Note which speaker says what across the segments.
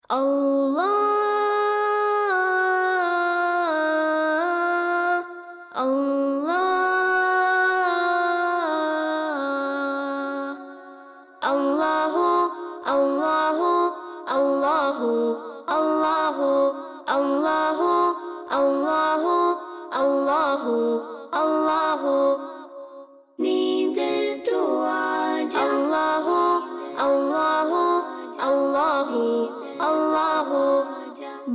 Speaker 1: Allah, Allah, Allahu, Allahu, Allahu, Allahu, Allahu, Allahu, Allahu, Allahu. नींद तो आज Allahu, Allahu, Allahu, Allahu.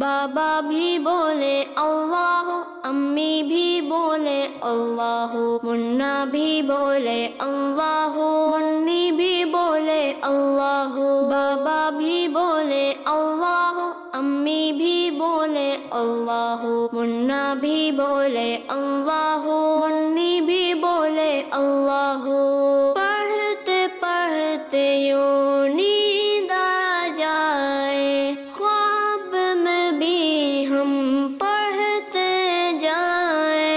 Speaker 1: बाबा भी बोले अल्लाह, अम्मी भी बोले अल्लाह, मुन्ना भी बोले अल्लाह, मुन्नी भी बोले अल्लाह। बाबा भी बोले अल्लाह, अम्मी भी बोले अल्लाह, मुन्ना भी बोले अल्लाह, मुन्नी भी बोले अल्लाह। पढ़ते पढ़ते यूं नींद आ जाए, ख्वाब में भी हम पढ़ते जाए।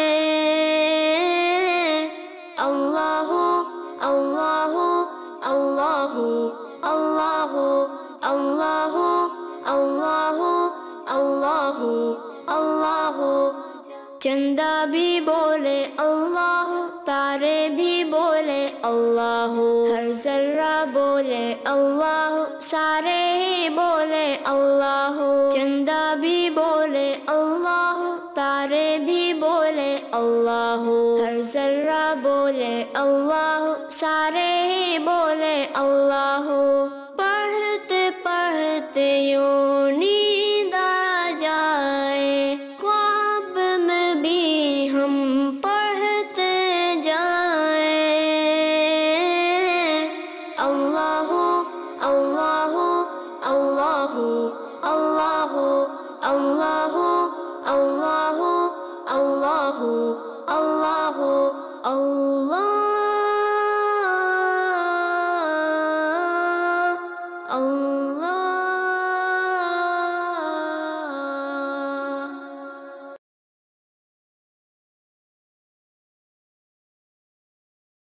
Speaker 1: अल्लाहु अल्लाहु अल्लाहु अल्लाहु अल्लाहु अल्लाहु अल्लाहु अल्लाहु। चंदा भी बोले अल्लाह, तारे भी बोले अल्लाह, हर जर्रा बोले अल्लाह, सारे ही बोले अल्लाह। चंदा भी बोले अल्लाह, तारे भी बोले अल्लाह, हर जर्रा बोले अल्लाह, सारे ही बोले अल्लाह। पढ़ते पढ़ते यूं नींद आ जाए, ख्वाब में भी हम पढ़ते जाए। अल्लाहु अल्लाहु अल्लाहु अल्लाहु अल्लाहु अल्लाहु अल्लाहु अल्लाहु।